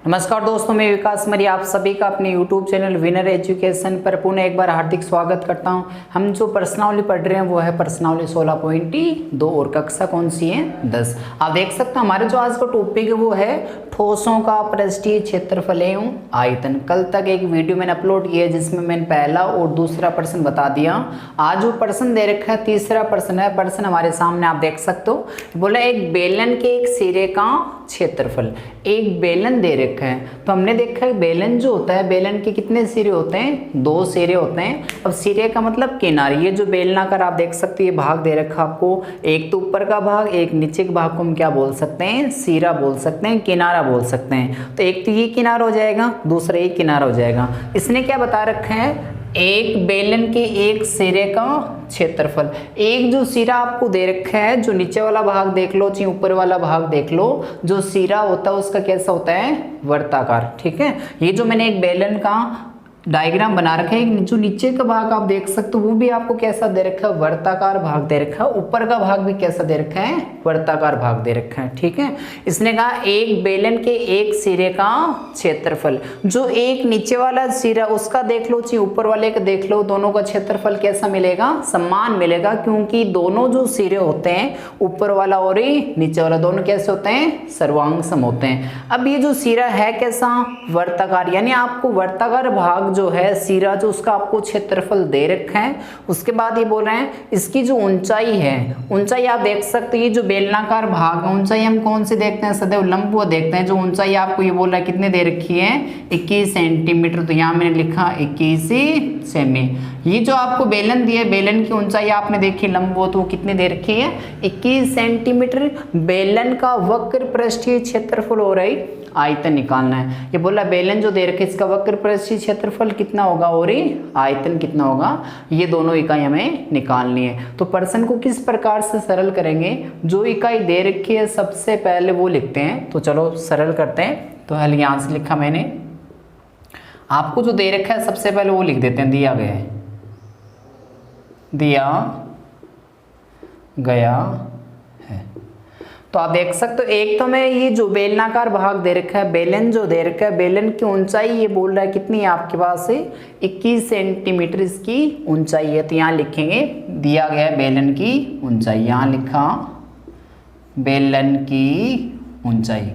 नमस्कार दोस्तों, मैं विकास मरी आप सभी का अपने YouTube चैनल विनर एजुकेशन पर पुनः एक बार हार्दिक स्वागत करता हूं। हम जो प्रश्नावली पढ़ रहे हैं वो है प्रश्नावली 16.2 और कक्षा कौन सी है 10। आप देख सकते हैं हमारे जो आज का टॉपिक है वो है ठोसों का पृष्ठीय क्षेत्रफल एवं आयतन। कल तक एक वीडियो मैंने अपलोड किया जिसमें मैंने पहला और दूसरा प्रश्न बता दिया। आज वो प्रश्न दे रखा है, तीसरा प्रश्न है। प्रश्न हमारे सामने आप देख सकते हो, बोला एक बेलन के एक सिरे का क्षेत्रफल। एक बेलन दे रखा है तो हमने देखा है बेलन जो होता है, बेलन के कितने सिरे होते हैं? 2 सिरे होते हैं। अब सिरे का मतलब किनारे। ये जो बेलनाकार आप देख सकते हैं, ये भाग दे रखा आपको, एक तो ऊपर का भाग, एक नीचे के भाग को हम क्या बोल सकते हैं? सिरा बोल सकते हैं, किनारा बोल सकते हैं। तो एक तो ये किनारा हो जाएगा, दूसरा ये किनारा हो जाएगा। इसने क्या बता रखा है? एक बेलन के एक सिरे का क्षेत्रफल। एक जो सिरा आपको दे रखा है, जो नीचे वाला भाग देख लो चाहे ऊपर वाला भाग देख लो, जो सिरा होता है उसका कैसा होता है? वर्ताकार। ठीक है, ये जो मैंने एक बेलन का डायग्राम बना रखा है, जो नीचे का भाग आप देख सकते हो वो भी आपको कैसा दे रखा है? वर्ताकार भाग दे रखा है। ऊपर का भाग भी कैसा दे रखा है? वर्ताकार भाग दे रखा है। ठीक है, इसने कहा एक बेलन के एक सिरे का क्षेत्रफल। जो एक नीचे वाला सिरा उसका देख लो चाहे ऊपर वाले का देख लो, दोनों का क्षेत्रफल कैसा मिलेगा? समान मिलेगा, क्योंकि दोनों जो सिरे होते हैं, ऊपर वाला और नीचे वाला, दोनों कैसे होते हैं? सर्वांग सम होते हैं। अब ये जो सिरा है कैसा? वर्ताकार, यानी आपको वर्ताकार भाग जो है सिरा, जो उसका आपको क्षेत्रफल दे रखा है। उसके बाद ये बोल रहे हैं इसकी जो ऊंचाई है, ऊंचाई आप देख सकते हैं, ये जो बेलनाकार भाग है ऊंचाई हम कौन से देखते हैं? सदैव लंबवत देखते हैं। जो ऊंचाई आपको ये बोल रहा है कितने दे रखी है? 21 सेंटीमीटर। तो यहाँ मैंने लिखा 21 सेमी। ये जो आपको बेलन दिया है, बेलन की ऊंचाई आपने देखी लंबवत, वो कितने दे रखी है? 21 सेंटीमीटर। बेलन का वक्र पृष्ठीय क्षेत्रफल हो रही आयतन निकालना है। ये बोला बेलन जो दे रखे इसका वक्र पृष्ठीय क्षेत्रफल कितना होगा और आयतन कितना होगा, ये दोनों इकाई हमें निकालनी है। तो प्रश्न को किस प्रकार से सरल करेंगे? जो इकाई दे रखी है सबसे पहले वो लिखते हैं। तो चलो सरल करते हैं। तो हल यहाँ से लिखा मैंने, आपको जो दे रखा है सबसे पहले वो लिख देते हैं, दिया गया है, दिया गया है। तो आप देख सकते हो, एक तो मैं ये जो बेलनाकार भाग दे रखा है, बेलन जो दे रखा है, बेलन की ऊंचाई ये बोल रहा है कितनी है आपके पास है? 21 सेंटीमीटर इसकी ऊंचाई है। तो यहाँ लिखेंगे दिया गया है बेलन की ऊंचाई। यहाँ लिखा बेलन की ऊंचाई।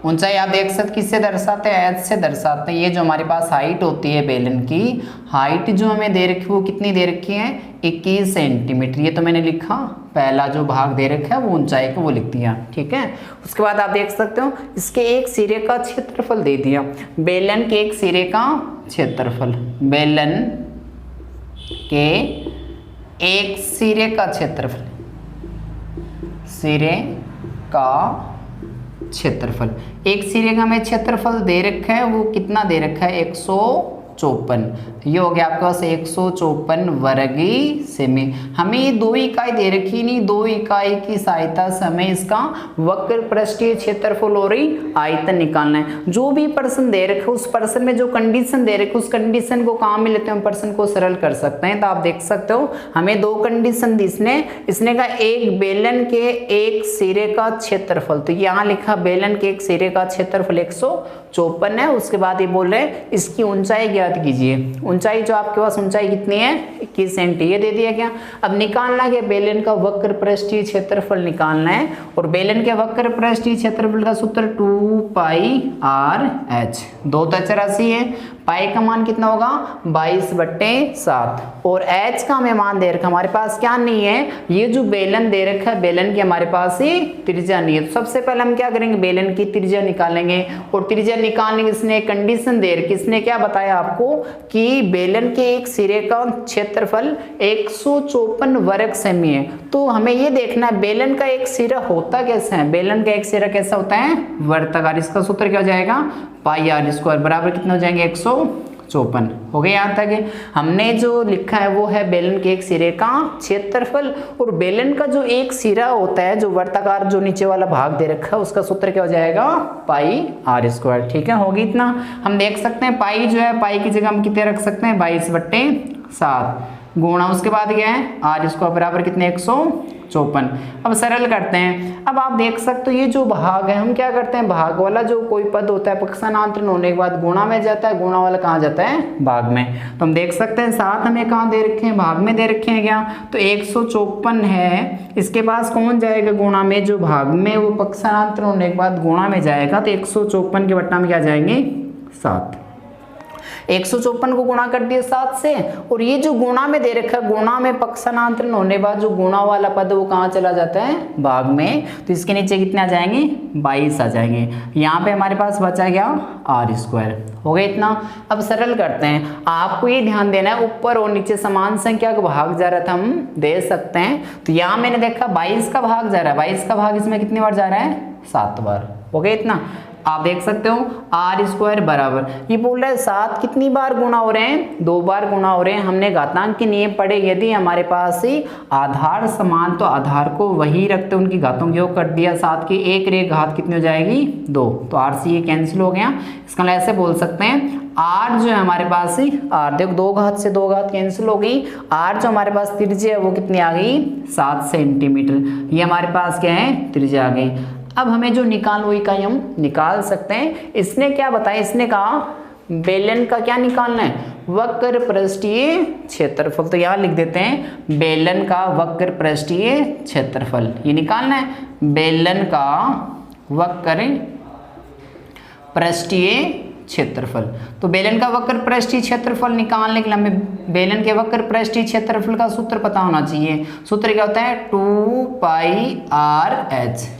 ऊंचाई आप देख सकते किससे दर्शाते हैं? एच से दर्शाते हैं। ये जो हमारे पास हाइट होती है बेलन की, हाइट जो हमें दे रखी वो कितनी दे रखी है? 21 सेंटीमीटर। ये तो मैंने लिखा, पहला जो भाग दे रखा है वो ऊंचाई को वो लिख दिया। ठीक है, उसके बाद आप देख सकते हो इसके एक सिरे का क्षेत्रफल दे दिया। बेलन के एक सिरे का क्षेत्रफल, बेलन के एक सिरे का क्षेत्रफल, सिरे का क्षेत्रफल। एक सिरे का हमें क्षेत्रफल दे रखा है, वो कितना दे रखा है? 154। ये हो गया आपके पास 154 वर्गी सेमी। हमें ये 2 इकाई दे रखी, नहीं 2 इकाई की सहायता से हमें इसका वक्र पृष्ठीय क्षेत्रफल और आयतन निकालना है। जो भी प्रश्न दे रखे उस प्रश्न में जो कंडीशन दे रखे उस कंडीशन को कहाँ में लेते हैं? प्रश्न को सरल कर सकते हैं। तो आप देख सकते हो हमें 2 कंडीशन दी इसने कहा एक बेलन के एक सिरे का क्षेत्रफल। तो यहाँ लिखा बेलन के एक सिरे का क्षेत्रफल 154 है। उसके बाद ये बोल रहे हैं इसकी ऊंचाई ज्ञात कीजिए। ऊंचाई जो आपके पास ऊंचाई कितनी है? 21 सेंटी। ये दे दिया क्या? अब निकालना है बेलन का वक्र पृष्ठीय क्षेत्रफल निकालना है। और बेलन के वक्र पृष्ठीय क्षेत्रफल का सूत्र 2πr/h। 2 तो चौरासी है, पाई का मान कितना होगा? 22/7। और h का हमें मान दे रखा, हमारे पास क्या नहीं है? ये जो बेलन दे रखा है बेलन की हमारे पास ही त्रिज्या नहीं है। तो सबसे पहले हम क्या करेंगे? बेलन की त्रिज्या निकालेंगे। और त्रिज्या निकालने की इसने कंडीशन दे रखी। इसने क्या बताया आपको कि बेलन के एक सिरे का क्षेत्रफल 154 वर्ग सेमी है। तो हमें ये देखना है बेलन का एक सिरा होता कैसा है? बेलन का एक सिरा कैसा होता है? वर्ताकार। इसका सूत्र क्या हो जाएगा? πr² बराबर कितना हो जाएंगे? 154। हो गया। यहाँ तक हमने जो लिखा है वो है बेलन के एक सिरे का क्षेत्रफल। और बेलन का जो एक सिरा होता है, जो वर्ताकार जो नीचे वाला भाग दे रखा है, उसका सूत्र क्या हो जाएगा? πr²। ठीक है, होगी इतना। हम देख सकते हैं पाई जो है, पाई की जगह हम कितने रख सकते हैं? 22/7 गुणा उसके बाद क्या है? r² बराबर कितने? 154। 54। अब सरल करते हैं। अब आप देख सकते हो ये जो भाग है, हम क्या करते हैं, भाग वाला जो कोई पद होता है पक्षांतरण होने के बाद गुणा में जाता है, गुणा वाला कहाँ जाता है, भाग में। तो हम देख सकते हैं 7 हमें कहाँ दे रखे हैं, भाग में दे रखे हैं क्या, तो 154 है, इसके पास कौन जाएगा गुणा में, जो भाग में वो पक्षांतरण होने के बाद गुणा में जाएगा, तो 154 के बट्टा में क्या जाएंगे 7। 154 को गुणा कर दिया 7 से, और ये जो गुणा में दे रखा है, गुणा में पक्षांतरण होने के बाद जो गुणा वाला पद वो कहाँ चला जाता है, भाग में, तो इसके नीचे कितने आ जाएंगे 22 आ जाएंगे। यहाँ पे हमारे पास बचा गया r², हो गया इतना। अब सरल करते हैं, आपको ये ध्यान देना है ऊपर और नीचे समान संख्या का भाग जा रहा था हम दे सकते हैं, तो यहाँ मैंने देखा 22 का भाग जा रहा है, 22 का भाग इसमें कितनी बार जा रहा है, 7 बार, हो गया इतना। आप देख सकते हो r² बराबर, ये बोल रहा है 7 कितनी बार गुणा हो रहे हैं, 2 बार गुणा हो रहे हैं। हमने घातांक के नियम पढ़े, यदि हमारे पास ही आधार समान तो आधार को वही रखते उनकी घातों का योग कर दिया, 7 की 1 रे घात कितनी हो जाएगी 2, तो r से ये कैंसिल हो गया। इसका मतलब ऐसे बोल सकते हैं r जो है हमारे पास ही r, देखो 2 घात से 2 घात कैंसिल हो गई, r जो हमारे पास त्रिज्या है वो कितनी आ गई 7 सेंटीमीटर, ये हमारे पास क्या है त्रिज्या आ गई। अब हमें जो निकाल इकाई हम निकाल सकते हैं। इसने क्या बताया, इसने कहा बेलन का क्या निकालना है, वक्र पृष्ठीय क्षेत्रफल, तो यहाँ लिख देते हैं बेलन का वक्र पृष्ठीय क्षेत्रफल, ये निकालना है, बेलन का वक्र पृष्ठीय क्षेत्रफल। तो बेलन का वक्र पृष्ठीय क्षेत्रफल निकालने के लिए हमें बेलन के वक्र पृष्ठीय क्षेत्रफल का सूत्र पता होना चाहिए। सूत्र क्या होता है 2πr/h,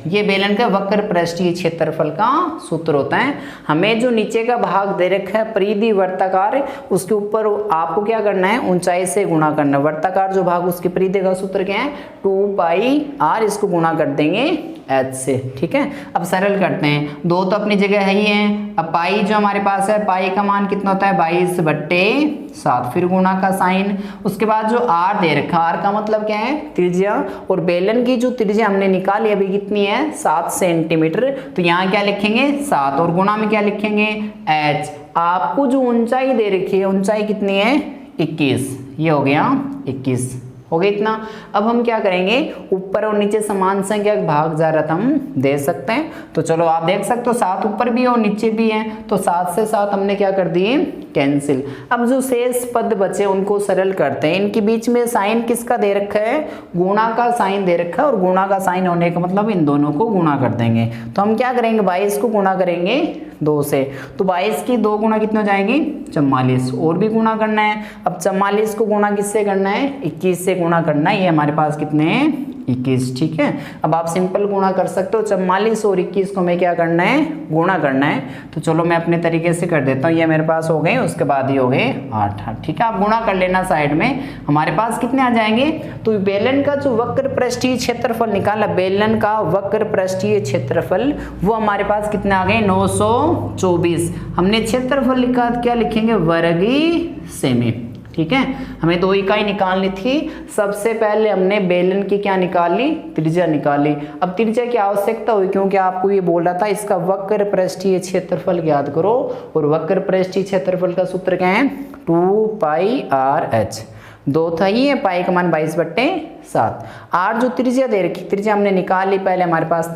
ये बेलन का वक्र पृष्ठीय क्षेत्रफल का सूत्र होता है। हमें जो नीचे का भाग दे रखा है परिधि वर्ताकार, उसके ऊपर आपको क्या करना है ऊंचाई से गुणा करना है। वर्ताकार जो भाग उसकी परिधि का सूत्र क्या है 2πr, इसको गुणा कर देंगे h से, ठीक है। अब सरल करते हैं, 2 तो अपनी जगह है ही है। अब पाई जो हमारे पास है, पाई का मान कितना होता है 22/7, फिर गुणा का साइन, उसके बाद जो r दे रखा, r का मतलब क्या है त्रिज्या, और बेलन की जो त्रिज्या हमने निकाली अभी कितनी है 7 सेंटीमीटर, तो यहाँ क्या लिखेंगे 7 और गुणा में क्या लिखेंगे h। आपको जो ऊंचाई दे रखी है, ऊंचाई कितनी है 21, ये हो गया 21, हो गया इतना। अब हम क्या करेंगे, ऊपर और नीचे समान संख्या का भाग जा रहा था हम दे सकते हैं, तो चलो आप देख सकते हो 7 ऊपर भी और नीचे भी है, तो 7 से 7 हमने क्या कर दिए कैंसिल। अब जो शेष पद बचे उनको सरल करते हैं। इनके बीच में साइन किसका दे रखा है, गुणा का साइन दे रखा है, और गुणा का साइन होने का मतलब इन दोनों को गुणा कर देंगे। तो हम क्या करेंगे 22 को गुणा करेंगे 2 से, तो 22 की 2 गुणा कितने हो जाएंगे 44, और भी गुणा करना है। अब 44 को गुणा किससे करना है 21 से गुणा करना है, ये हमारे पास कितने हैं 21, ठीक है। अब आप सिंपल गुणा कर सकते हो, 44 और 21 को हमें क्या करना है गुणा करना है, तो चलो मैं अपने तरीके से कर देता हूँ। ये मेरे पास हो गए, उसके बाद ये हो गए 8, ठीक है। आप गुणा कर लेना साइड में, हमारे पास कितने आ जाएंगे, तो बेलन का जो वक्र पृष्ठीय क्षेत्रफल निकाला, बेलन का वक्र पृष्ठीय क्षेत्रफल वो हमारे पास कितने आ गए 924। हमने क्षेत्रफल लिखा, क्या लिखेंगे वर्गी सेमी, ठीक है। हमें 2 इकाई निकालनी थी। सबसे पहले हमने बेलन की क्या निकाली त्रिज्या निकाली। अब त्रिज्या की आवश्यकता हुई क्योंकि आपको ये बोल रहा था इसका वक्र पृष्ठीय क्षेत्रफल ज्ञात करो, और वक्र पृष्ठीय क्षेत्रफल का सूत्र क्या है 2πr/h। 2 था ही है, पाई का मान 22/7। r जो त्रिज्या दे रखी, त्रिज्या हमने निकाली, पहले हमारे पास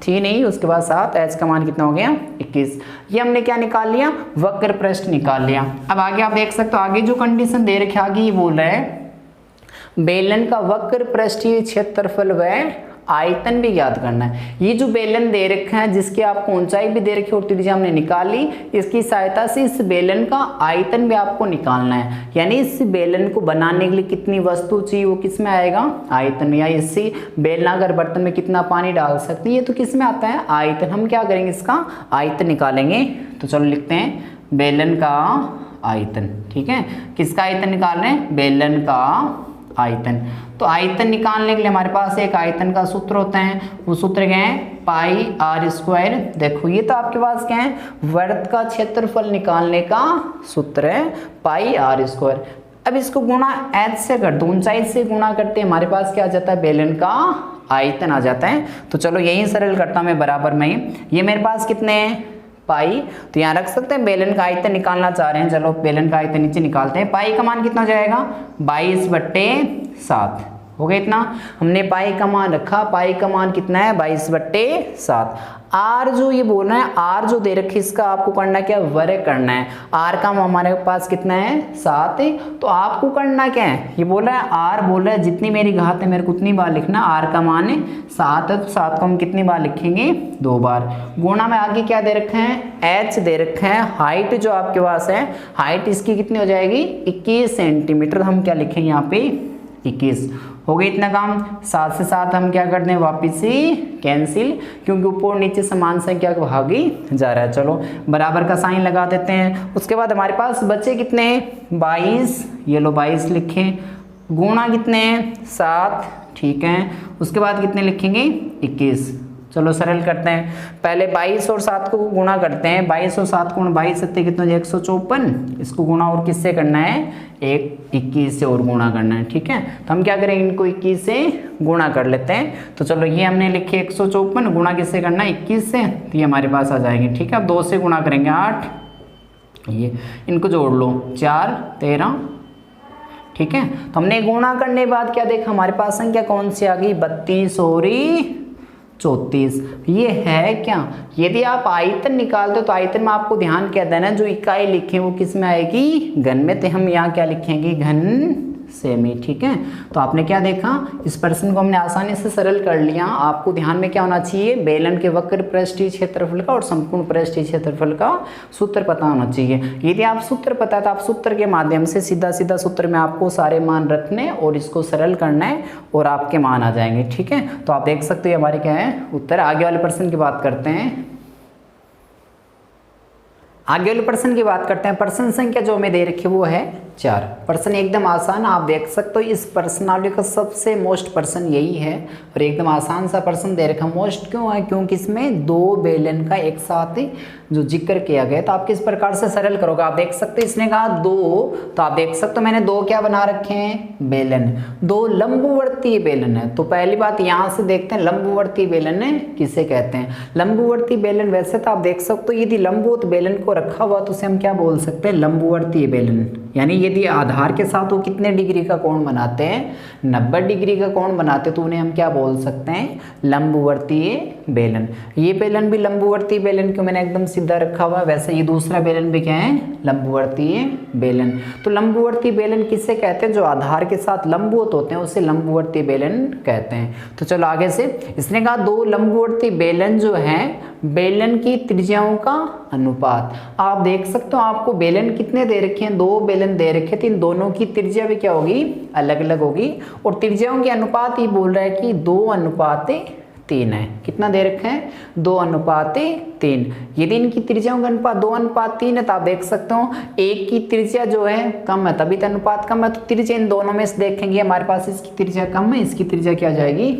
थी नहीं, उसके बाद 7, h का मान कितना हो गया 21। ये हमने क्या निकाल लिया वक्र पृष्ठ निकाल लिया। अब आगे आप देख सकते हो, आगे जो कंडीशन दे रखी आगे ये बोल रहा है बेलन का वक्र पृष्ठीय क्षेत्रफल व आयतन भी याद करना है। ये जो बेलन दे रखा है जिसकी आपको ऊंचाई भी दे रखी और त्रिज्या हमने निकाली, इसकी सहायता से इस बेलन का आयतन भी आपको निकालना है। यानी इस बेलन को बनाने के लिए कितनी वस्तु चाहिए वो किस में आएगा आयतन में। या इसी बेलनागर बर्तन में कितना पानी डाल सकते हैं ये तो किस में आता है आयतन। हम क्या करेंगे इसका आयतन निकालेंगे। तो चलो लिखते हैं बेलन का आयतन, ठीक है। किसका आयतन निकाल रहे हैं बेलन का आयतन। तो आयतन निकालने के लिए हमारे पास एक आयतन का सूत्र होता है, वो सूत्र क्या है πr²। देखो ये तो आपके पास क्या है वृत्त का क्षेत्रफल निकालने का सूत्र है πr²। अब इसको गुणा h से कर दो, ऊंचाई से गुणा करते हमारे पास क्या आ जाता है बेलन का आयतन आ जाता है। तो चलो यही सरल करता हूं मैं बराबर में ही। ये मेरे पास कितने हैं पाई, तो यहाँ रख सकते हैं बेलन का आयतन निकालना चाह रहे हैं। चलो बेलन का आयतन नीचे निकालते हैं। पाई का मान कितना हो जाएगा 22/7, हो गया इतना। हमने पाई का मान रखा, पाई का मान कितना है 22/7। आर जो ये बोल रहा है, आर जो दे रखी इसका आपको करना क्या, वर्ग करना है। आर का हमारे पास कितना है 7 है, तो आपको करना क्या है, ये बोल रहा है आर बोल रहा है जितनी मेरी घात है मेरे को उतनी बार लिखना। आर का मान है 7 है, तो 7 को हम कितनी बार लिखेंगे 2 बार। गुणा में आगे क्या दे रखा है, एच दे रखा है। हाइट जो आपके पास है, हाइट इसकी कितनी हो जाएगी 21 सेंटीमीटर। हम क्या लिखेंगे यहाँ पे 21। हो गया इतना काम। 7 से 7 हम क्या करते हैं वापिस ही कैंसिल, क्योंकि ऊपर नीचे समान संख्या को भागी जा रहा है। चलो बराबर का साइन लगा देते हैं। उसके बाद हमारे पास बचे कितने 22, ये लो 22 लिखें। गुणा कितने हैं 7, ठीक है। उसके बाद कितने लिखेंगे 21। चलो सरल करते हैं, पहले 22 और 7 को गुणा करते हैं। 22 और 7 गुण 22 सत्ते कितने 154। इसको गुणा और किससे करना है, 21 से और गुणा करना है, ठीक है। तो हम क्या करेंगे, इनको 21 से गुणा कर लेते हैं। तो चलो ये हमने लिखे 154, गुणा किससे करना है 21 से, तो ये हमारे पास आ जाएंगे, ठीक है। अब 2 से गुणा करेंगे 8, ये इनको जोड़ लो 4 13, ठीक है। तो हमने गुणा करने के बाद क्या देखा, हमारे पास संख्या कौन सी आ गई 32 और 34। ये है क्या, यदि आप आयतन निकालते हो तो आयतन में आपको ध्यान क्या देना है, जो इकाई लिखे वो किस में आएगी, घन में। तो हम यहाँ क्या लिखेंगे, घन सेमी, ठीक है। तो आपने क्या देखा, इस प्रश्न को हमने आसानी से सरल कर लिया। आपको ध्यान में क्या होना चाहिए, बेलन के वक्र पृष्ठीय क्षेत्रफल का और संपूर्ण पृष्ठीय क्षेत्रफल का सूत्र पता होना चाहिए। यदि आप सूत्र पता है तो आप सूत्र के माध्यम से सीधा सीधा सूत्र में आपको सारे मान रखने और इसको सरल करना है और आपके मान आ जाएंगे, ठीक है। तो आप देख सकते हो हमारे क्या है उत्तर। आगे वाले प्रश्न की बात करते हैं। आगे वाले प्रश्न की बात करते हैं। प्रश्न संख्या जो हमें दे रखी है वो है 4। प्रश्न एकदम आसान, आप देख सकते हो इस प्रश्नावली का सबसे मोस्ट प्रश्न यही है और एकदम आसान सा प्रश्न दे रखा। मोस्ट क्यों है, क्योंकि इसमें 2 बेलन का एक साथ जो जिक्र किया गया। तो आप किस प्रकार से सरल करोगे, आप देख सकते हैं इसने कहा 2, तो आप देख सकते हो मैंने 2 क्या बना रखे हैं, बेलन। 2 लंबवर्तीय बेलन है। तो पहली बात यहाँ से देखते हैं लंबवर्तीय बेलन किसे कहते हैं। लंबवर्तीय बेलन वैसे तो आप देख सकते हो यदि लंबवत बेलन को रखा हुआ तो उसे हम क्या बोल सकते हैं, लंबवर्तीय बेलन। यानी यदि आधार के साथ वो कितने डिग्री का कोण बनाते हैं, 90 डिग्री का कोण बनाते, तो उन्हें हम क्या बोल सकते हैं, लंबवर्तीय बेलन। ये बेलन भी लंबवर्तीय बेलन क्यों मैंने एकदम सीधा रखा हुआ है, वैसे ये दूसरा बेलन भी क्या है, लंबवर्तीय बेलन। तो लंबवर्तीय बेलन किससे कहते हैं, जो आधार के साथ लंबवत होते हैं उसे लंबवर्तीय बेलन कहते हैं। तो चलो आगे से, इसने कहा 2 लंबवर्तीय बेलन जो है, बेलन की त्रिज्याओं का अनुपात। आप देख सकते हो आपको बेलन कितने दे रखे हैं, 2 बेलन दे रखे थे, इन दोनों की त्रिज्या भी क्या होगी, अलग अलग होगी। और त्रिज्याओं के अनुपात ये बोल रहा है कि 2:3 है। कितना दे रखा है, 2:3। यदि इनकी त्रिज्याओं का अनुपात 2:3 है तो आप देख सकते हो एक की त्रिज्या जो है कम है, तभी तो अनुपात कम है। तो त्रिज्या इन दोनों में से देखेंगे, हमारे पास इसकी त्रिज्या कम है, इसकी त्रिज्या क्या हो जाएगी,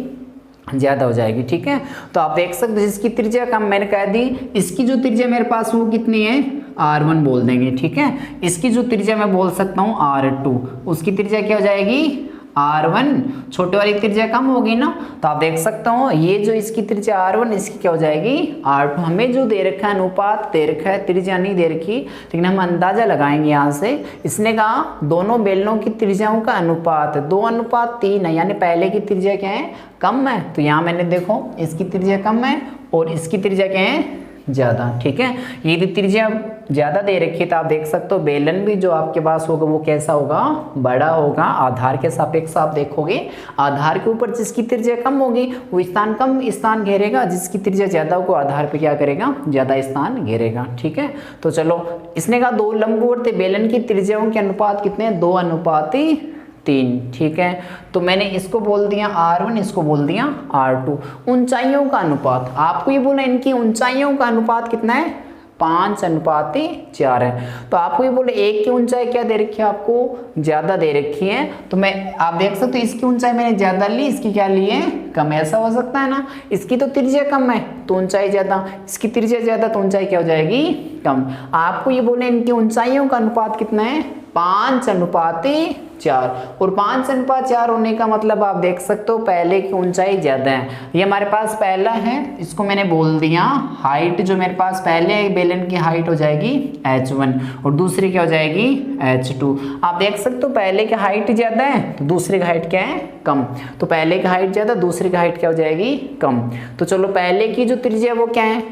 ज्यादा हो जाएगी, ठीक है। तो आप देख सकते हो जिसकी त्रिज्या कम मैंने कह दी, इसकी जो त्रिज्या मेरे पास वो कितनी है, R1 बोल देंगे, ठीक है। इसकी जो त्रिज्या मैं बोल सकता हूँ R2, उसकी त्रिज्या क्या हो जाएगी R1। छोटे वाली त्रिज्या कम होगी ना, तो आप देख सकते हो ये जो इसकी त्रिज्या R1, इसकी क्या हो जाएगी R2। हमें जो दे रखा है अनुपात दे रखा है, त्रिज्या नहीं दे रखी, लेकिन हम अंदाजा लगाएंगे यहाँ से। इसने कहा दोनों बेलनों की त्रिज्याओं का अनुपात 2:3 है, यानी पहले की त्रिज्या क्या है, कम है। तो यहाँ मैंने देखो इसकी त्रिज्या कम है और इसकी त्रिज्या क्या है, ज्यादा, ठीक है। यदि त्रिज्या ज्यादा दे रखी है तो आप देख सकते हो बेलन भी जो आपके पास होगा वो कैसा होगा, बड़ा होगा। आधार के सापेक्ष आप देखोगे आधार के ऊपर जिसकी त्रिज्या कम होगी वो स्थान कम स्थान घेरेगा, जिसकी त्रिज्या ज्यादा होगा आधार पे क्या करेगा, ज्यादा स्थान घेरेगा, ठीक है। तो चलो इसने कहा 2 लंबवर्तीय बेलन की त्रिज्याओं के अनुपात कितने हैं, 2:3, ठीक है। तो मैंने इसको बोल दिया R1, इसको बोल दिया R2। ऊंचाइयों का अनुपात आपको ये बोला, इनकी ऊंचाइयों का अनुपात कितना है, 5:4 है। तो आपको ये बोले एक की ऊंचाई क्या दे रखी है, आपको ज्यादा दे रखी है। तो मैं आप देख सकते हो इसकी ऊंचाई मैंने ज्यादा ली, इसकी क्या ली है, कम। ऐसा हो सकता है ना, इसकी तो त्रिज्या कम है तो ऊंचाई ज्यादा, इसकी त्रिज्या ज्यादा तो ऊंचाई क्या हो जाएगी, कम। आपको ये बोले इनकी ऊंचाइयों का अनुपात कितना है, 5:4 4 और 5:4 होने का मतलब आप देख सकते हो पहले की ऊंचाई ज्यादा है। ये हमारे पास पहला है, इसको मैंने बोल दिया हाइट, जो मेरे पास पहले बेलन की हाइट हो जाएगी h1 और दूसरी क्या हो जाएगी h2। आप देख सकते हो पहले की हाइट ज्यादा है तो दूसरी की हाइट क्या है कम, तो पहले की हाइट ज्यादा दूसरी की हाइट क्या हो जाएगी कम। तो चलो पहले की जो त्रिज्या वो क्या है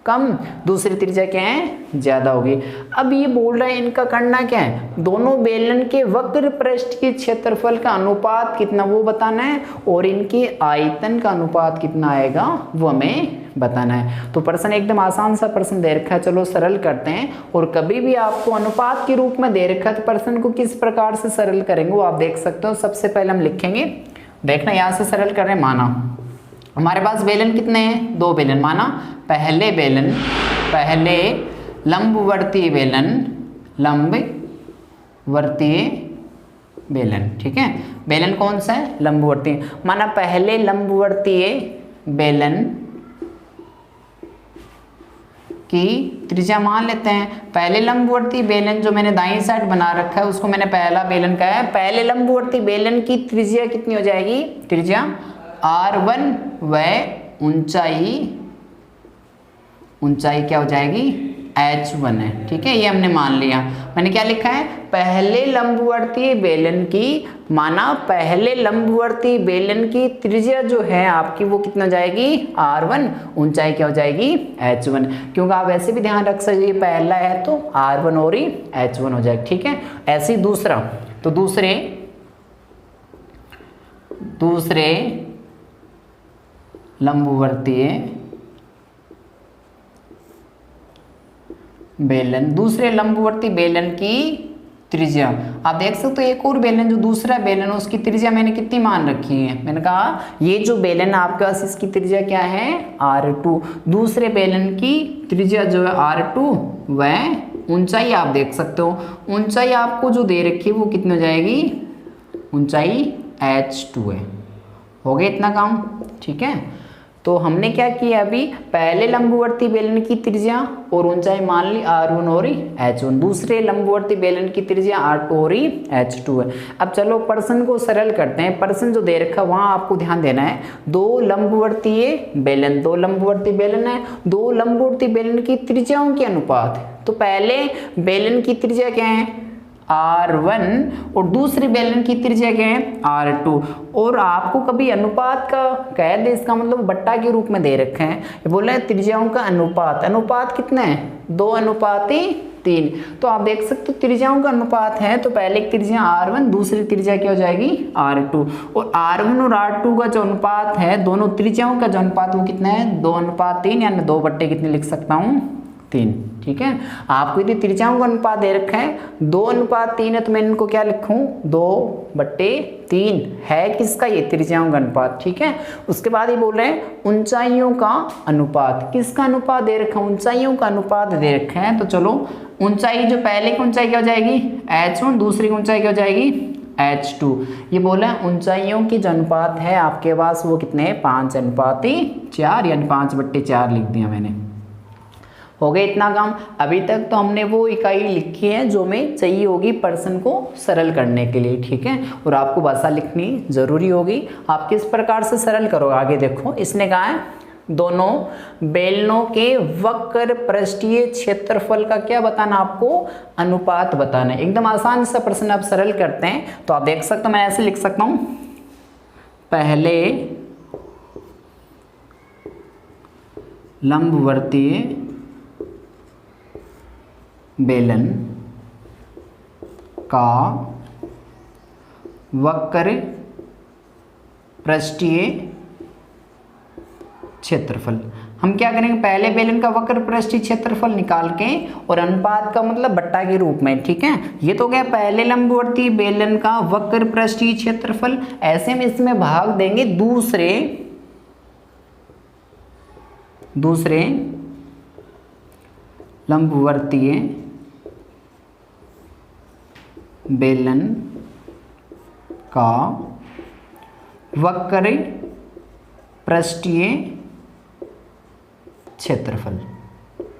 कम, दूसरी त्रिज्या क्या है ज्यादा होगी। अब ये बोल रहे हैं इनका करना क्या है, दोनों बेलन के वक्र पृष्ठ के क्षेत्रफल का अनुपात कितना वो बताना है और इनके आयतन का अनुपात कितना आएगा वो हमें बताना है। तो प्रश्न एकदम आसान सा प्रश्न दे रखा है, चलो सरल करते हैं। और कभी भी आपको अनुपात के रूप में दे रखा है तो प्रश्न को किस प्रकार से सरल करेंगे वो आप देख सकते हो। सबसे पहले हम लिखेंगे, देखना यहाँ से सरल कर रहे हैं। माना हमारे पास बेलन कितने हैं, 2 बेलन। माना पहले लंबवर्तीय बेलन, ठीक है। बेलन कौन सा है, लंबवर्तीय। माना पहले लंबवर्तीय बेलन की त्रिज्या मान लेते हैं। पहले लंबवर्तीय बेलन जो मैंने दाईं साइड बना रखा है उसको मैंने पहला बेलन कहा है। पहले लंबवर्तीय बेलन की त्रिज्या कितनी हो जाएगी, त्रिज्या r1 व ऊंचाई क्या हो जाएगी h1 है, ठीक है। ये हमने मान लिया। मैंने क्या लिखा है, पहले लंबवर्तीय बेलन की, माना पहले लंबवर्तीय बेलन की त्रिज्या जो है आपकी वो कितना हो जाएगी r1, ऊंचाई क्या हो जाएगी h1। क्योंकि आप वैसे भी ध्यान रख सकते पहला है तो r1 और ही h1 हो जाएगा, ठीक है। ऐसे ही दूसरा, तो दूसरे लंबवर्तीय बेलन की त्रिज्या आप देख सकते हो। एक और बेलन जो दूसरा बेलन उसकी त्रिज्या मैंने कितनी मान रखी है, मैंने कहा ये जो बेलन आपके पास इसकी त्रिज्या क्या है r2। दूसरे बेलन की त्रिज्या जो है r2 व ऊंचाई आप देख सकते हो, ऊंचाई आपको जो दे रखी है वो कितनी हो जाएगी, ऊंचाई h2 है। हो गया इतना काम, ठीक है। तो हमने क्या किया, अभी पहले लंबवर्ती बेलन की त्रिज्या और ऊंचाई मान ली r1 और h1, दूसरे लंबवर्ती बेलन की त्रिज्या r2 और h2 है। अब चलो प्रश्न को सरल करते हैं। प्रश्न जो दे रखा है वहां आपको ध्यान देना है, दो लंबवर्तीय बेलन है, दो लंबवर्ती बेलन की त्रिज्याओं के अनुपात। तो पहले बेलन की त्रिज्या क्या है r1 और दूसरे बेलन की त्रिज्या क्या है r2। और आपको कभी अनुपात का कह दे इसका मतलब बट्टा के रूप में दे रखे हैं। ये बोल रहे हैं त्रिज्याओं का अनुपात कितना है 2:3। तो आप देख सकते हो त्रिज्याओं का अनुपात है, तो पहले एक त्रिज्या r1 दूसरी त्रिज्या क्या हो जाएगी r2। और r1 और r2 का जो अनुपात है, दोनों त्रिज्याओं का जो अनुपात वो कितना है 2:3, यानी 2 कितने लिख सकता हूँ 3, ठीक है। आपको यदि त्रिज्याओं का अनुपात दे रखा है 2:3 है तो मैं इनको क्या लिखूं 2/3 है किसका, ये त्रिज्याओं का अनुपात, ठीक है। उसके बाद ये बोल रहे हैं ऊंचाइयों का अनुपात, किसका अनुपात दे रखा है, ऊंचाइयों का अनुपात दे रखा है। तो चलो ऊंचाई जो पहले की ऊंचाई क्या हो जाएगी h1, दूसरी की ऊंचाई क्या हो जाएगी h2। ये बोला है ऊंचाइयों की जो अनुपात है आपके पास वो कितने हैं 5:4, यानी 5/4 लिख दिया मैंने। हो गया इतना काम। अभी तक तो हमने वो इकाई लिखी है जो हमें चाहिए होगी प्रश्न को सरल करने के लिए, ठीक है। और आपको भाषा लिखनी जरूरी होगी। आप किस प्रकार से सरल करोगे आगे देखो। इसने कहा है दोनों बेलनों के वक्र पृष्ठीय क्षेत्रफल का क्या बताना, आपको अनुपात बताना है। एकदम आसान सा प्रश्न आप सरल करते हैं तो आप देख सकते हो, मैं ऐसे लिख सकता हूं, पहले लंबवर्तीय बेलन का वक्र पृष्ठीय क्षेत्रफल। हम क्या करेंगे, पहले बेलन का वक्र पृष्ठीय क्षेत्रफल निकाल के और अनुपात का मतलब बट्टा के रूप में, ठीक है। ये तो गया पहले lambdaवर्तीय बेलन का वक्र पृष्ठीय क्षेत्रफल। ऐसे में इसमें भाग देंगे दूसरे लंबवर्तीय बेलन का वक्र पृष्ठीय क्षेत्रफल।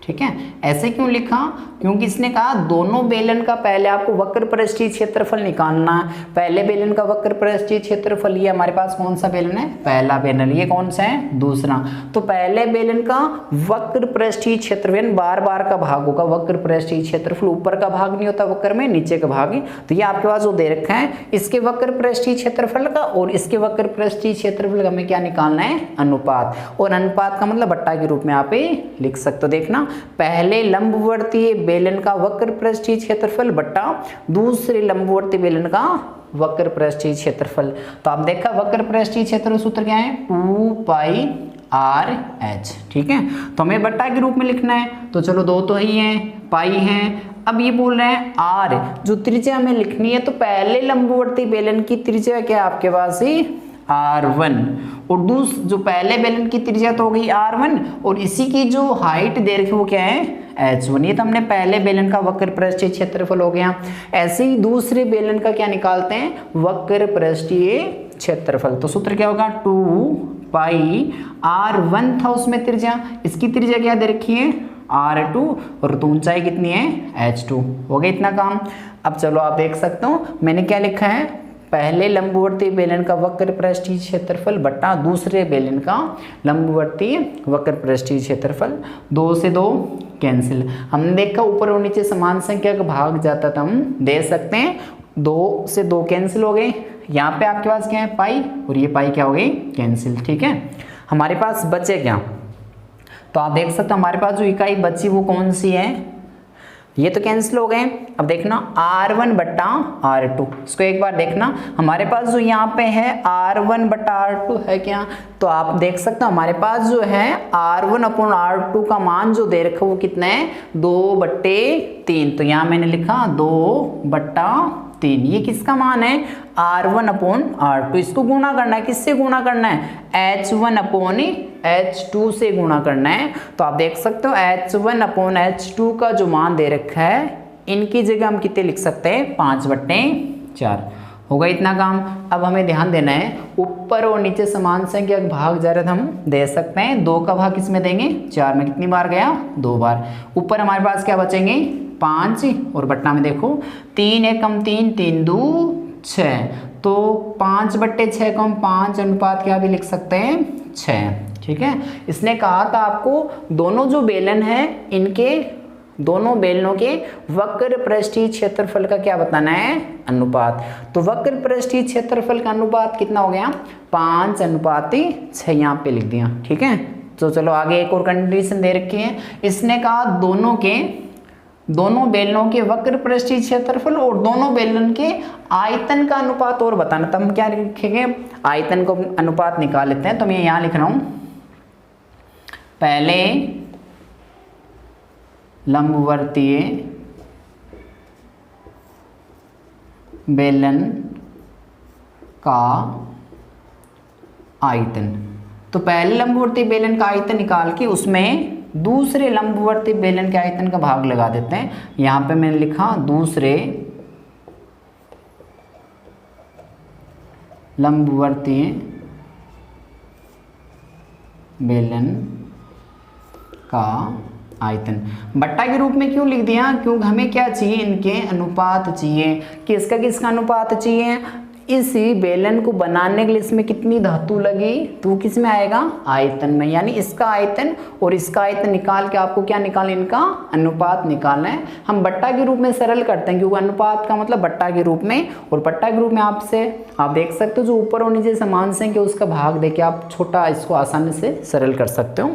ठीक है। ऐसे क्यों लिखा? क्योंकि इसने कहा दोनों बेलन का पहले आपको वक्र पृष्ठीय क्षेत्रफल निकालना है। पहले बेलन का वक्र पृष्ठीय क्षेत्रफल, ये हमारे पास कौन सा बेलन है? पहला बेलन। ये कौन सा है? दूसरा। तो पहले बेलन का वक्र पृष्ठीय क्षेत्रफल बार बार का भाग होगा। वक्र पृष्ठीय क्षेत्रफल ऊपर का भाग नहीं होता वक्र में, नीचे का भाग है। तो ये आपके पास जो दे रखा है इसके वक्र पृष्ठीय क्षेत्रफल का और इसके वक्र पृष्ठीय क्षेत्रफल का हमें क्या निकालना है? अनुपात। और अनुपात का मतलब बट्टा के रूप में आप लिख सकते हो। देखना, पहले लंबवर्तीय बेलन का वक्र पृष्ठीय क्षेत्रफल बट्टा दूसरे लंबवर्तीय बेलन का वक्र पृष्ठीय क्षेत्रफल। तो आप देखा वक्र पृष्ठीय क्षेत्रफल सूत्र क्या है? 2 पाई आर एच। ठीक है, तो हमें बट्टा के रूप में लिखना है। तो चलो दो तो ही है, पाई है। अब ये बोल रहे हैं आर, जो त्रिज्या हमें लिखनी है। तो पहले लंबवर्तीय बेलन की त्रिज्या क्या है आपके पास? R1 और जो पहले बेलन की त्रिज्या तो हो गई R1 और इसी की जो हाइट दे रखी वो क्या है? H1। ये तो हमने पहले बेलन का वक्र पृष्ठीय क्षेत्रफल हो गया। ऐसे ही दूसरे बेलन का क्या निकालते हैं? वक्र पृष्ठीय क्षेत्रफल। तो सूत्र क्या होगा? 2 पाई R1 था उसमें त्रिज्या, इसकी त्रिज्या क्या दे रखी है? R2 और तो ऊंचाई कितनी है? H2। हो गया इतना काम। अब चलो आप देख सकते हो मैंने क्या लिखा है? पहले लंबवर्तीय बेलन का वक्र पृष्ठीय क्षेत्रफल बट्टा दूसरे बेलन का लंबवर्तीय वक्र पृष्ठीय क्षेत्रफल। 2 से 2 कैंसिल। हमने देखा ऊपर और नीचे समान संख्या का भाग जाता था, हम दे सकते हैं। 2 से 2 कैंसिल हो गए। यहाँ पे आपके पास क्या है? पाई, और ये पाई क्या हो गई? कैंसिल। ठीक है, हमारे पास बचे क्या? तो आप देख सकते हो हमारे पास जो इकाई बची वो कौन सी है? ये तो कैंसिल हो गए। अब देखना R1 बट्टा R2, इसको एक बार देखना। हमारे पास जो यहाँ पे है R1 बट्टा R2 है क्या? तो आप देख सकते हो हमारे पास जो है R1 अपॉन R2 का मान जो दे रखा है वो कितना है? 2/3। तो यहाँ मैंने लिखा 2/3। ये किसका मान है? R1 upon R2। इसको गुणा करना है, किससे गुणा करना है? H1 अपॉन H2 से गुणा करना है। तो आप देख सकते हो H1 अपॉन H2 का जो मान दे रखा है इनकी जगह हम कितने लिख सकते हैं? 5/4। होगा इतना काम। अब हमें ध्यान देना है ऊपर और नीचे समान संख्या का भाग जा रहा था, हम दे सकते हैं। 2 का भाग किसमें देंगे? 4 में। कितनी बार गया? 2 बार। ऊपर हमारे पास क्या बचेंगे? 5 और बट्टा में देखो 3 एकम 3, 3 2 6। तो 5/6 को हम 5 अनुपात क्या भी लिख सकते हैं? 6। ठीक है, इसने कहा था आपको दोनों जो बेलन है इनके दोनों बेलनों के वक्र पृष्ठीय क्षेत्रफल का क्या बताना है? अनुपात। तो वक्र पृष्ठीय क्षेत्रफल का अनुपात कितना हो गया? 5/6 यहाँ पे लिख दिया। ठीक है, तो चलो आगे एक और कंडीशन दे रखी है। इसने कहा दोनों बेलनों के वक्र पृष्ठीय क्षेत्रफल और दोनों बेलन के आयतन का अनुपात और बताना। तब हम क्या लिखेंगे? आयतन को अनुपात निकाल लेते हैं। तो मैं यहाँ लिख रहा हूं पहले लंबवर्तीय बेलन का आयतन। तो पहले लंबवर्तीय बेलन का आयतन निकाल के उसमें दूसरे लंबवर्तीय बेलन के आयतन का भाग लगा देते हैं। यहां पे मैंने लिखा दूसरे लंबवर्तीय बेलन का आयतन। बट्टा के रूप में क्यों लिख दिया? क्योंकि हमें क्या चाहिए? इनके अनुपात चाहिए। किसका अनुपात चाहिए? इस बेलन को बनाने के लिए इसमें कितनी धातु लगी? तो किस में आएगा? आयतन में। यानी इसका आयतन और इसका आयतन निकाल के आपको क्या निकालना? इनका अनुपात निकालना है। हम बट्टा के रूप में सरल करते हैं क्योंकि अनुपात का मतलब बट्टा के रूप में, और बट्टा के रूप में आपसे आप देख सकते हो जो ऊपर और नीचे समान संख्या उसका भाग देके आप छोटा इसको आसानी से सरल कर सकते हो।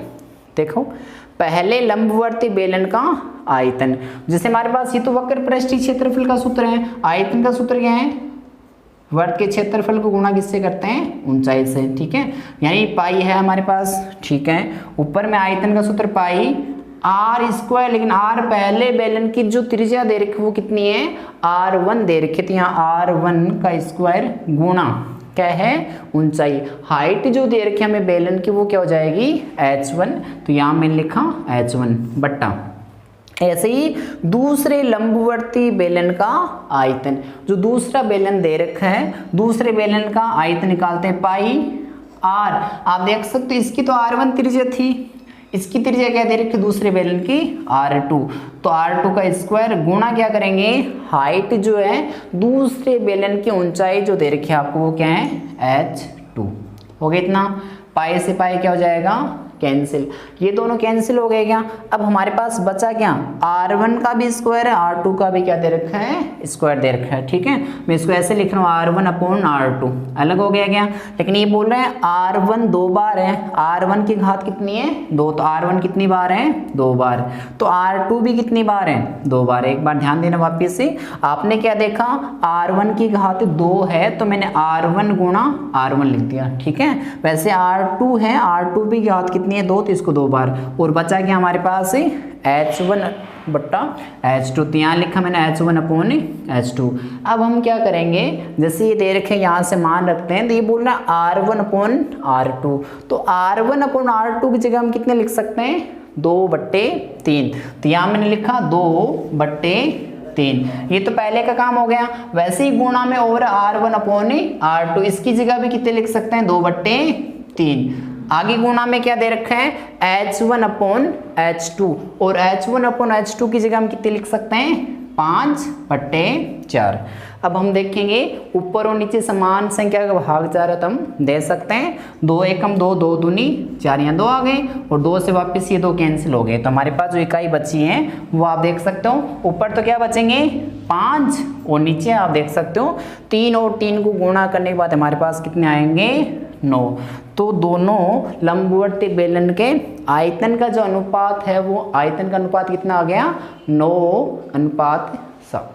देखो पहले लंबवर्तीय बेलन का आयतन, जैसे हमारे पास ये तो वक्र पृष्ठीय क्षेत्रफल का सूत्र है। आयतन का सूत्र क्या है? वर्ग के क्षेत्रफल को गुणा किससे करते हैं? ऊंचाई से। ठीक है, यानी पाई है हमारे पास। ठीक है, ऊपर में आयतन का सूत्र पाई R², लेकिन R पहले बेलन की जो त्रिज्या दे रखी वो कितनी है? R1 दे रखी थी। यहाँ R1 का स्क्वायर गुणा क्या है? ऊंचाई। हाइट जो दे रखी हमें बेलन की वो क्या हो जाएगी? H1। तो यहाँ मैंने लिखा H1 बट्टा। ऐसे ही दूसरे लंबवर्तीय बेलन का आयतन, जो दूसरा बेलन दे रखा है दूसरे बेलन का आयतन निकालते हैं पाई R। आप देख सकते हो इसकी तो R1 त्रिज्या थी, इसकी त्रिज्या क्या दे रखी दूसरे बेलन की R2, तो R2 का स्क्वायर गुणा क्या करेंगे हाइट जो है दूसरे बेलन की ऊंचाई जो दे रखी है आपको वो क्या है H2। हो गया इतना, पाई से पाई क्या हो जाएगा कैंसिल, ये दोनों कैंसिल हो गए क्या। अब हमारे पास बचा क्या R1 का भी स्क्वायर है, R2 का भी क्या दे रखा है स्क्वायर दे रखा है। ठीक है, मैं इसको ऐसे लिख रहा हूँ R1 अपॉन R2, अलग हो गया क्या। लेकिन ये बोल रहे हैं R1 दो बार है, R1 की घात कितनी है 2, तो R1 कितनी बार है 2 बार, तो R2 भी कितनी बार है 2 बार। एक बार ध्यान देना वापिस से, आपने क्या देखा R1 की घात 2 है तो मैंने R1 गुणा R1 लिख दिया। ठीक है, वैसे R2 है, R2 भी घात कितनी है 2, तो इसको 2 बार, और बचा क्या हमारे पास H1 बट्टा H2, तो यहाँ लिखा मैंने H1 अपॉन H2। अब हम क्या करेंगे, जैसे ये दे रखे यहाँ से मान रखते हैं, तो ये बोल रहा है R1 अपॉन R2, तो R1 अपॉन R2 की जगह हम कितने लिख सकते हैं 2/3, तो यहाँ मैंने लिखा 2/3। ये तो पहले का काम हो गया। वैसे ही गुणा में ओवर R1 अपॉन R2, इसकी जगह भी कितने लिख सकते हैं 2/3। आगे गुणा में क्या दे रखा है H1 अपॉन H2, और H1 अपॉन H2 की जगह हम कितने लिख सकते हैं 5/4। अब हम देखेंगे ऊपर और नीचे समान संख्या का भाग जा रहा तो हम दे सकते हैं 2 एकम 2, 2 दूनी 4, यहाँ 2 आ गए, और 2 से वापस ये 2 कैंसिल हो गए, तो हमारे पास जो इकाई बची है वो आप देख सकते हो। ऊपर तो क्या बचेंगे 5, और नीचे आप देख सकते हो 3, और 3 को गुणा करने के बाद हमारे पास कितने आएंगे 9। तो दोनों लंबवर्ती बेलन के आयतन का जो अनुपात है वो आयतन का अनुपात कितना आ गया 9:7।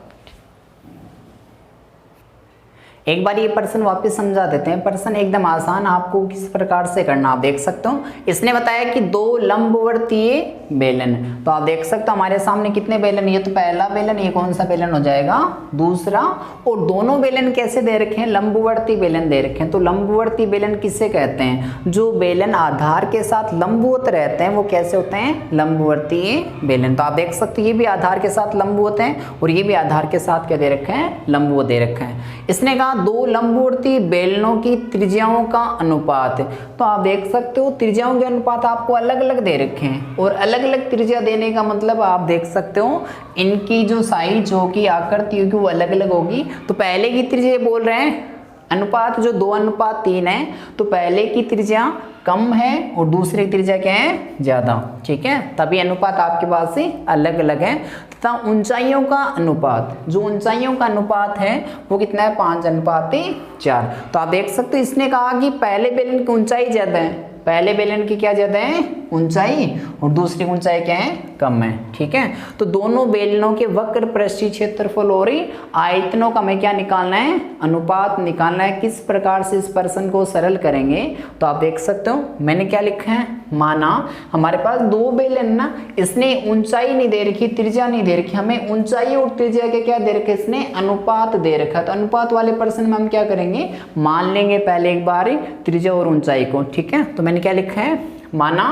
एक बार ये प्रश्न वापस समझा देते हैं। प्रश्न एकदम आसान, आपको किस प्रकार से करना आप देख सकते हो। इसने बताया कि 2 लंबवर्तीय बेलन, तो आप देख सकते हो हमारे सामने कितने बेलन, ये तो पहला बेलन, ये कौन सा बेलन हो जाएगा दूसरा, और दोनों बेलन कैसे दे रखे हैं लंबवर्ती बेलन दे रखे हैं। तो लंबवर्ती बेलन किसे कहते हैं, जो बेलन आधार के साथ लंबवत रहते हैं वो कैसे होते हैं लंबवर्तीय बेलन। तो आप देख सकते हो ये भी आधार के साथ लंबवत हैं, और ये भी आधार के साथ क्या दे रखे हैं लंबवत दे रखा है। इसने कहा 2 लंबवर्ती बेलनों की त्रिज्याओं का अनुपात, तो आप देख सकते हो त्रिज्याओं के अनुपात आपको अलग अलग दे रखे हैं, और अलग अलग त्रिज्या देने का मतलब आप देख सकते हो इनकी जो साइज होगी आकृति होगी वो अलग अलग होगी। तो पहले की त्रिज्या बोल रहे हैं अनुपात जो 2:3 है, तो पहले की त्रिज्या कम है और दूसरे की त्रिज्या क्या है ज़्यादा। ठीक है, तभी अनुपात आपके पास से अलग अलग है। तथा ऊंचाइयों का अनुपात, जो ऊंचाइयों का अनुपात है वो कितना है 5:4। तो आप देख सकते हो इसने कहा कि पहले बेलन की ऊंचाई ज़्यादा है, पहले बेलन की क्या ज़्यादा है ऊंचाई, और दूसरी ऊंचाई क्या है कम है। ठीक है, तो दोनों बेलनों के वक्र पृष्ठीय क्षेत्रफल और आयतनों का हमें क्या निकालना है अनुपात निकालना है। किस प्रकार से इस प्रश्न को सरल करेंगे, तो आप देख सकते हो मैंने क्या लिखा है, माना हमारे पास 2 बेलन ना, इसने ऊंचाई नहीं दे रखी त्रिज्या नहीं दे रखी, हमें ऊंचाई और त्रिज्या के क्या दे रखे इसने अनुपात दे रखा। तो अनुपात वाले प्रश्न में हम क्या करेंगे मान लेंगे पहले एक बार त्रिज्या और ऊंचाई को। ठीक है, तो मैंने क्या लिखा है, माना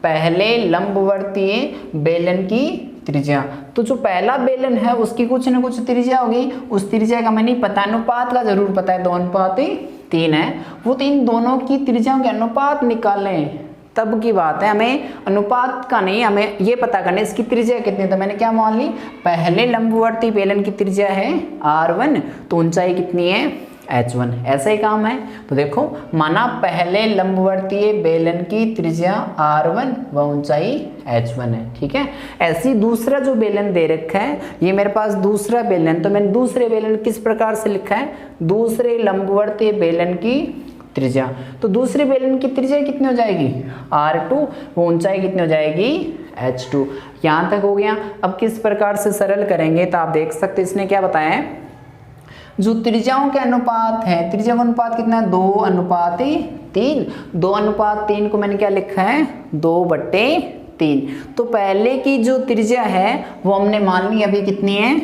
पहले लंबवर्तीय बेलन की त्रिज्या, तो जो पहला बेलन है उसकी कुछ न कुछ त्रिज्या होगी, उस त्रिज्या का मैं नहीं पता, अनुपात का जरूर पता है 2:3 है, वो तो इन दोनों की त्रिज्याओं के अनुपात निकालें तब की बात है, हमें अनुपात का नहीं, हमें ये पता करना इसकी त्रिज्या कितनी। तो मैंने क्या मान ली पहले लंबवर्ती बेलन की त्रिज्या है R1, तो ऊंचाई कितनी है H1, ऐसा ही काम है। तो देखो माना पहले लंबवर्तीय बेलन की त्रिज्या R1 व ऊंचाई H1 है। ठीक है, ऐसी दूसरा जो बेलन दे रखा है, ये मेरे पास दूसरा बेलन, तो मैंने दूसरे बेलन किस प्रकार से लिखा है, दूसरे लंबवर्तीय बेलन की त्रिज्या, तो दूसरे बेलन की त्रिज्या कितनी हो जाएगी R2, वो ऊंचाई कितनी हो जाएगी H2। यहाँ तक हो गया। अब किस प्रकार से सरल करेंगे, तो आप देख सकते इसने क्या बताया है, जो त्रिज्याओं के अनुपात है, त्रिज्या का अनुपात कितना है 2:3, 2:3 को मैंने क्या लिखा है 2/3। तो पहले की जो त्रिज्या है वो हमने मान ली अभी कितनी है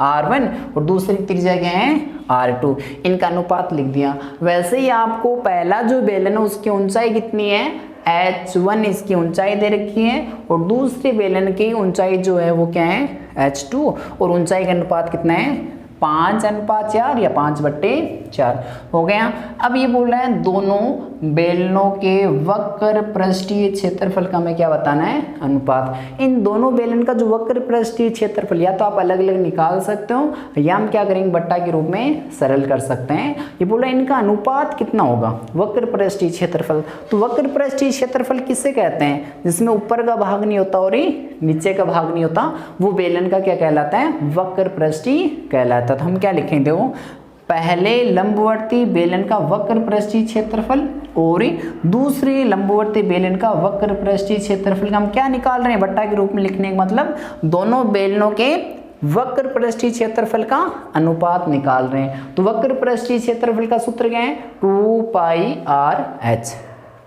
R1, और दूसरी त्रिज्या क्या है R2, इनका अनुपात लिख दिया। वैसे ही आपको पहला जो बेलन है उसकी ऊंचाई कितनी है H1, इसकी ऊंचाई दे रखी है, और दूसरे बेलन की ऊंचाई जो है वो क्या है H2, और ऊंचाई का अनुपात कितना है 5:4 या 5/4 हो गया। अब ये बोल रहे हैं दोनों बेलनों के वक्र पृष्ठीय क्षेत्रफल का हमें क्या बताना है, अनुपात। इन दोनों बेलन का जो वक्र पृष्ठीय क्षेत्रफल या तो आप अलग अलग निकाल सकते हो या हम क्या करेंगे बट्टा के रूप में सरल कर सकते हैं। ये बोल रहे हैं इनका अनुपात कितना होगा, वक्र पृष्ठीय क्षेत्रफल। तो वक्र पृष्ठीय क्षेत्रफल किसे कहते हैं, जिसमें ऊपर का भाग नहीं होता और नीचे का भाग नहीं होता, वो बेलन का क्या कहलाता है, वक्र पृष्ठीय कहलाता है। तो हम क्या लिखेंगे, देखो पहले लंबवर्ती बेलन का वक्र पृष्ठीय क्षेत्रफल और दूसरे लंबवर्ती बेलन का वक्र पृष्ठीय क्षेत्रफल का हम क्या निकाल रहे हैं, बट्टा के रूप में लिखने का मतलब दोनों बेलनों के वक्र पृष्ठीय क्षेत्रफल का अनुपात निकाल रहे हैं। तो वक्र पृष्ठीय क्षेत्रफल का सूत्र क्या है, 2πr/h।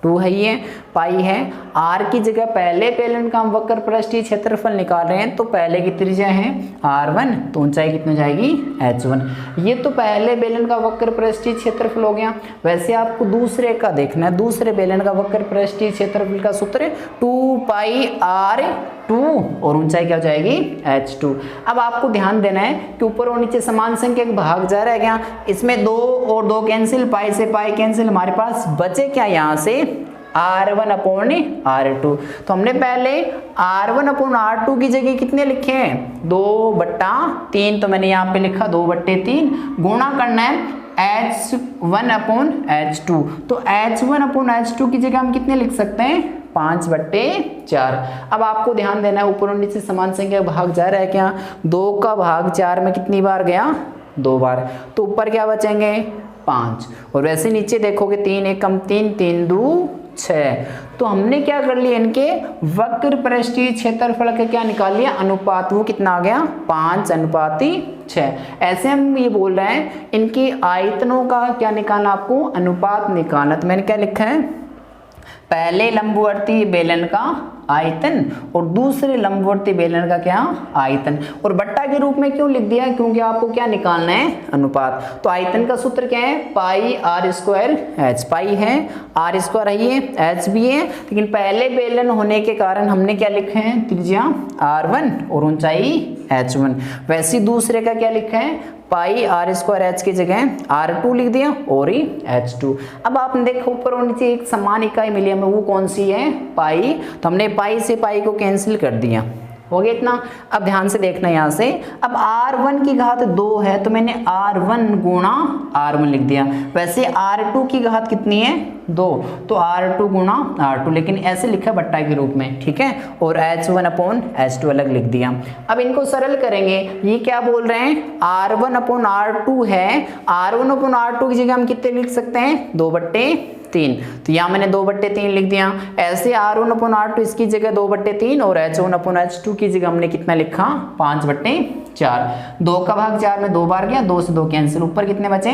2 है ये, पाई है, r की जगह पहले बेलन का हम वक्र पृष्ठीय क्षेत्रफल निकाल रहे हैं तो पहले की त्रिज्या है r1, तो ऊंचाई कितनी हो जाएगी h1। ये तो पहले बेलन का वक्र पृष्ठीय क्षेत्रफल हो गया। वैसे आपको दूसरे का देखना है, दूसरे बेलन का वक्र पृष्ठीय क्षेत्रफल का सूत्र 2πr2 और ऊंचाई क्या हो जाएगी h2। अब आपको ध्यान देना है कि ऊपर और नीचे समान संख्या का भाग जा रहा है क्या, इसमें 2 और 2 कैंसिल, पाई से पाई कैंसिल, हमारे पास बचे क्या यहाँ से r1/r2। तो हमने पहले r1/r2 की जगह कितने लिखे हैं, 2/3, तो मैंने यहाँ पे लिखा 2/3, गुणा करना है h1/h2। तो h1/h2 की जगह हम कितने लिख सकते हैं, 5/4। अब आपको ध्यान देना है ऊपर और नीचे समान संख्या का भाग जा रहा है क्या, 2 का भाग 4 में कितनी बार गया, 2 बार, तो ऊपर क्या बचेंगे 5। और वैसे नीचे देखोगे 3 1 कम 3, 3 2 6। तो हमने क्या कर लिया, इनके वक्र पृष्ठीय क्षेत्रफल का क्या निकाल लिया, अनुपात। वो कितना आ गया, 5:6। ऐसे हम ये बोल रहे हैं इनकी आयतनों का क्या निकालना, आपको अनुपात निकालना। तो मैंने क्या लिखा है, पहले लंबवर्ती बेलन का आयतन और दूसरे लंबवर्ती बेलन का क्या, आयतन। और बट्टा के रूप में क्यों लिख दिया, क्योंकि आपको क्या निकालना है, अनुपात। तो आयतन का सूत्र क्या है, πr²h। पाई है, r² है, h भी है, लेकिन पहले बेलन होने के कारण हमने क्या लिखे हैं, त्रिज्या r1 और ऊंचाई h1। वैसे दूसरे का क्या लिखा है, πr²h की जगह r2 लिख दिया और h2। अब आपने देखो ऊपर और नीचे एक समान इकाई मिली हमें, वो कौन सी है, पाई। तो हमने पाई से पाई को कैंसिल कर दिया, हो गया इतना। अब ध्यान से देखना यहाँ से, अब r1 की घात 2 है तो मैंने r1 गुणा r1 लिख दिया। वैसे r2 की घात कितनी है, 2, तो r2 गुणा r2, लेकिन ऐसे लिखा बट्टा के रूप में, ठीक है। और h1/h2 अलग लिख दिया। अब इनको सरल करेंगे, ये क्या बोल रहे हैं, r1/r2 है, r1/r2 की जगह हम कितने लिख सकते हैं, 2/3। तो यहाँ मैंने 2/3 लिख दिया। ऐसे r1/r2 इसकी जगह 2/3 और h1/h2 की जगह हमने कितना लिखा, 5/4। 2 का भाग 4 में 2 बार गया, 2 से 2 कैंसिल, ऊपर कितने बचे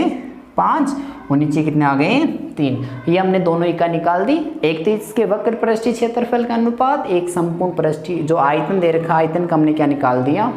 5 और नीचे कितने आ गए 3। ये हमने दोनों इकाई निकाल दी। एक तो इसके वक्र पृष्ठीय क्षेत्रफल का अनुपात, एक संपूर्ण पृष्ठीय जो आयतन दे रखा, आयतन का हमने क्या निकाल दिया,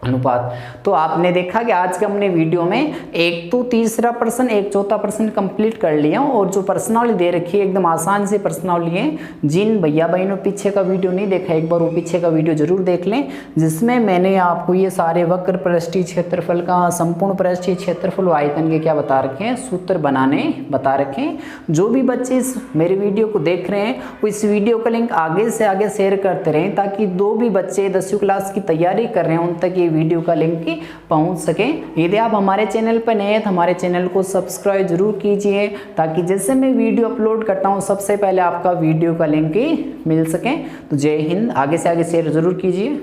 अनुपात। तो आपने देखा कि आज के हमने वीडियो में एक तो तीसरा प्रश्न, एक चौथा प्रश्न कंप्लीट कर लिया और जो प्रश्नावली दे रखी है एकदम आसान से प्रश्नावली है। जिन भैया बहनों पीछे का वीडियो नहीं देखा, एक बार वो पीछे का वीडियो जरूर देख लें, जिसमें मैंने आपको ये सारे वक्र पृष्ठीय क्षेत्रफल का, संपूर्ण पृष्ठीय क्षेत्रफल और आयतन के क्या बता रखे हैं, सूत्र बनाने बता रखे हैं। जो भी बच्चे इस मेरे वीडियो को देख रहे हैं वो इस वीडियो का लिंक आगे से आगे शेयर करते रहें, ताकि जो भी बच्चे 10वीं क्लास की तैयारी कर रहे हैं उन तक ये वीडियो का लिंक पहुंच सके। यदि आप हमारे चैनल पर नए हैं तो हमारे चैनल को सब्सक्राइब जरूर कीजिए, ताकि जैसे मैं वीडियो अपलोड करता हूं सबसे पहले आपका वीडियो का लिंक मिल सके। तो जय हिंद, आगे से आगे शेयर जरूर कीजिए।